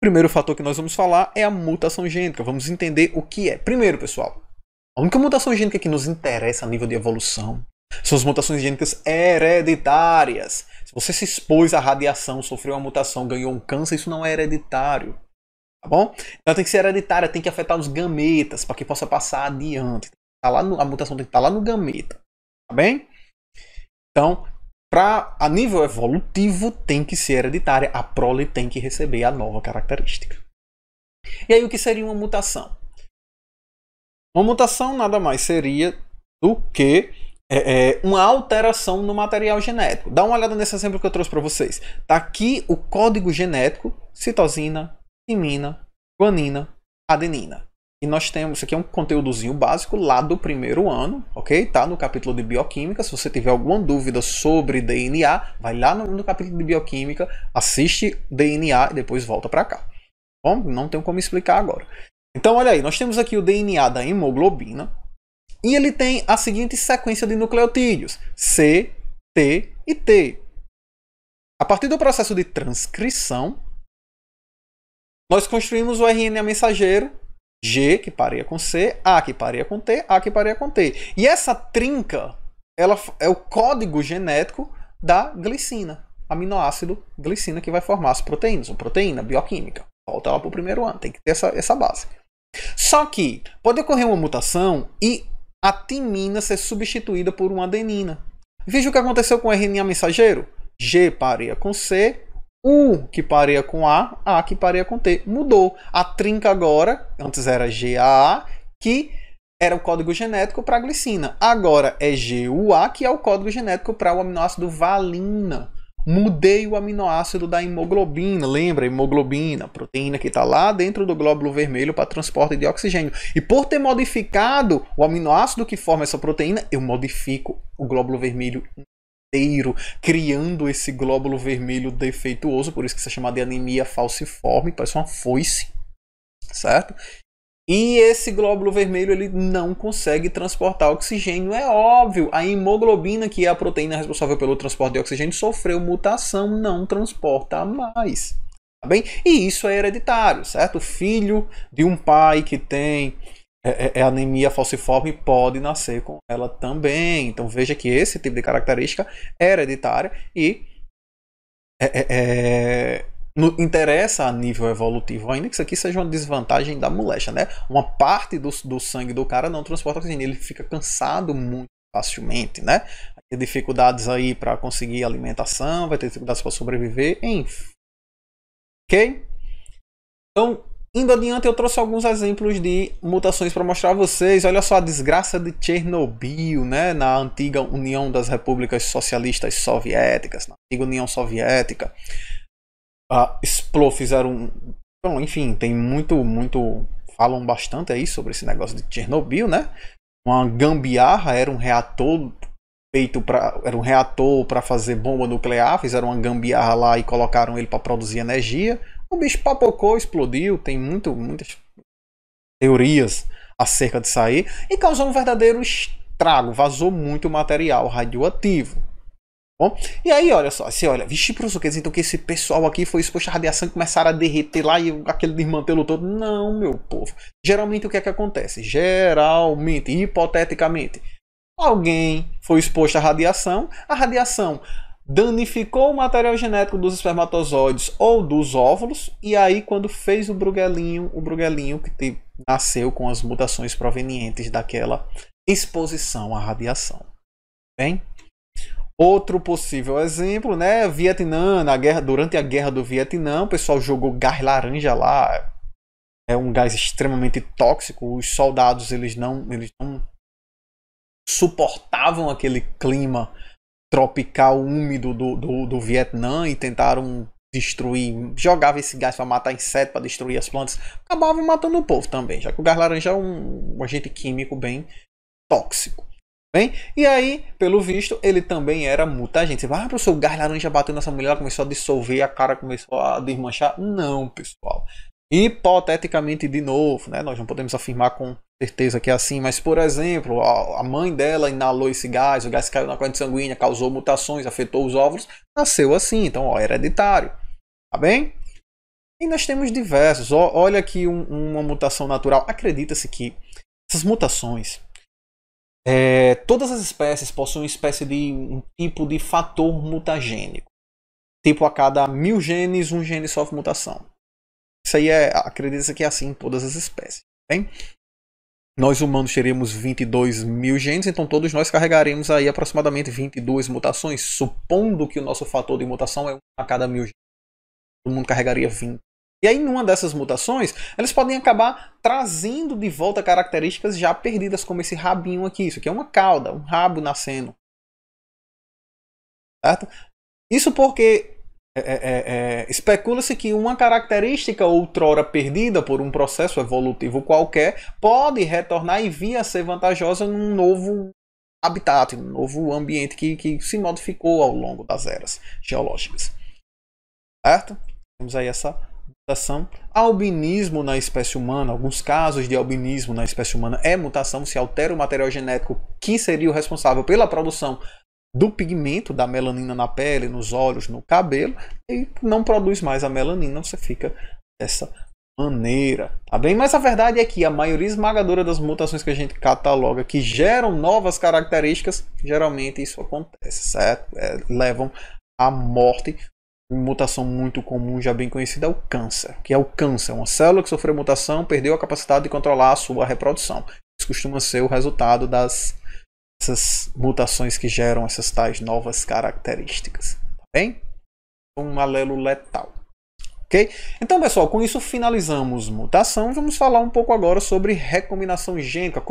O primeiro fator que nós vamos falar é a mutação gênica. Vamos entender o que é. Primeiro, pessoal, a única mutação gênica que nos interessa a nível de evolução são as mutações gênicas hereditárias. Se você se expôs à radiação, sofreu uma mutação, ganhou um câncer, isso não é hereditário. Tá bom? Então tem que ser hereditária, tem que afetar os gametas para que possa passar adiante. A mutação tem que estar lá no gameta. Tá bem? Então, a nível evolutivo, tem que ser hereditária. A prole tem que receber a nova característica. E aí, o que seria uma mutação? Uma mutação nada mais seria do que uma alteração no material genético. Dá uma olhada nesse exemplo que eu trouxe para vocês. Está aqui o código genético: citosina, timina, guanina, adenina. E nós temos, isso aqui é um conteúdozinho básico lá do primeiro ano, ok? Tá no capítulo de bioquímica. Se você tiver alguma dúvida sobre DNA, vai lá no capítulo de bioquímica, assiste DNA e depois volta para cá. Bom, não tenho como explicar agora. Então, olha aí, nós temos aqui o DNA da hemoglobina e ele tem a seguinte sequência de nucleotídeos: C, T e T. A partir do processo de transcrição, nós construímos o RNA mensageiro G, que pareia com C, A, que pareia com T, A, que pareia com T. E essa trinca, ela é o código genético da glicina, aminoácido glicina, que vai formar as proteínas, ou proteína bioquímica. Volta lá para o primeiro ano, tem que ter essa base. Só que pode ocorrer uma mutação e a timina ser substituída por uma adenina. Veja o que aconteceu com o RNA mensageiro. G pareia com C, U que pareia com A que pareia com T. Mudou. A trinca agora, antes era GAA, que era o código genético para a glicina. Agora é GUA, que é o código genético para o aminoácido valina. Mudei o aminoácido da hemoglobina. Lembra? Hemoglobina, proteína que está lá dentro do glóbulo vermelho para transporte de oxigênio. E por ter modificado o aminoácido que forma essa proteína, eu modifico o glóbulo vermelho inteiro, criando esse glóbulo vermelho defeituoso, por isso que isso é chamado de anemia falciforme, parece uma foice, certo? E esse glóbulo vermelho ele não consegue transportar oxigênio, é óbvio. A hemoglobina, que é a proteína responsável pelo transporte de oxigênio, sofreu mutação, não transporta mais, tá bem? E isso é hereditário, certo? O filho de um pai que tem anemia falciforme pode nascer com ela também. Então veja que esse tipo de característica é hereditária e interessa a nível evolutivo, ainda que isso aqui seja uma desvantagem da moléstia, né? Uma parte do sangue do cara não transporta oxigênio, ele fica cansado muito facilmente, né? Vai ter dificuldades aí para conseguir alimentação, vai ter dificuldades para sobreviver, enfim. Ok? Então, indo adiante, eu trouxe alguns exemplos de mutações para mostrar a vocês. Olha só a desgraça de Chernobyl, né? Na antiga União das Repúblicas Socialistas Soviéticas, na antiga União Soviética. Fizeram Bom, enfim, tem muito. Falam bastante aí sobre esse negócio de Chernobyl, né? Uma gambiarra, era um reator para fazer bomba nuclear. Fizeram uma gambiarra lá e colocaram ele para produzir energia. O bicho papocou, explodiu, tem muitas teorias acerca disso aí, e causou um verdadeiro estrago, vazou muito material radioativo. Bom, e aí, olha só, você olha, vixe, professor, quer dizer então que esse pessoal aqui foi exposto à radiação e começaram a derreter lá e aquele desmantelo todo? Não, meu povo. Geralmente o que é que acontece? Geralmente, hipoteticamente, alguém foi exposto à radiação, a radiação danificou o material genético dos espermatozoides ou dos óvulos, e aí quando fez o bruguelinho que nasceu com as mutações provenientes daquela exposição à radiação. Bem? Outro possível exemplo, né? Vietnã, durante a guerra do Vietnã, o pessoal jogou gás laranja lá. É um gás extremamente tóxico. Os soldados eles não suportavam aquele clima tropical úmido do Vietnã e tentaram destruir, jogava esse gás para matar insetos, para destruir as plantas, acabavam matando o povo também, já que o gás laranja é um agente químico bem tóxico. Bem, e aí, pelo visto, ele também era mutagente. Você vai, professor, o gás laranja bateu nessa mulher, ela começou a dissolver, a cara começou a desmanchar. Não, pessoal. Hipoteticamente, de novo, né? Nós não podemos afirmar com certeza que é assim, mas, por exemplo, a mãe dela inalou esse gás, o gás caiu na corrente sanguínea, causou mutações, afetou os óvulos, nasceu assim, então, ó, hereditário. Tá bem? E nós temos diversos. Olha aqui uma mutação natural. Acredita-se que essas mutações, todas as espécies possuem uma espécie de um tipo de fator mutagênico. Tipo, a cada 1000 genes, um gene sofre mutação. Isso aí acredita-se que é assim em todas as espécies. Bem? Nós humanos teríamos 22 mil genes, então todos nós carregaremos aí aproximadamente 22 mutações, supondo que o nosso fator de mutação é 1 a cada 1000 genes. Todo mundo carregaria 20. E aí, numa dessas mutações, elas podem acabar trazendo de volta características já perdidas, como esse rabinho aqui. Isso aqui é uma cauda, um rabo nascendo. Certo? Isso porque especula-se que uma característica outrora perdida por um processo evolutivo qualquer pode retornar e vir a ser vantajosa num novo habitat, num novo ambiente que se modificou ao longo das eras geológicas. Certo? Temos aí essa mutação. Albinismo na espécie humana. Alguns casos de albinismo na espécie humana é mutação, se altera o material genético que seria o responsável pela produção do pigmento da melanina na pele, nos olhos, no cabelo, e não produz mais a melanina, você fica dessa maneira, tá bem? Mas a verdade é que a maioria esmagadora das mutações que a gente cataloga que geram novas características, geralmente isso acontece, certo? Levam à morte. Uma mutação muito comum, já bem conhecida, é o câncer, que é o câncer, uma célula que sofreu mutação, perdeu a capacidade de controlar a sua reprodução. Isso costuma ser o resultado dessas mutações que geram essas tais novas características, tá bem? Um alelo letal. Ok? Então, pessoal, com isso finalizamos mutação. Vamos falar um pouco agora sobre recombinação gênica.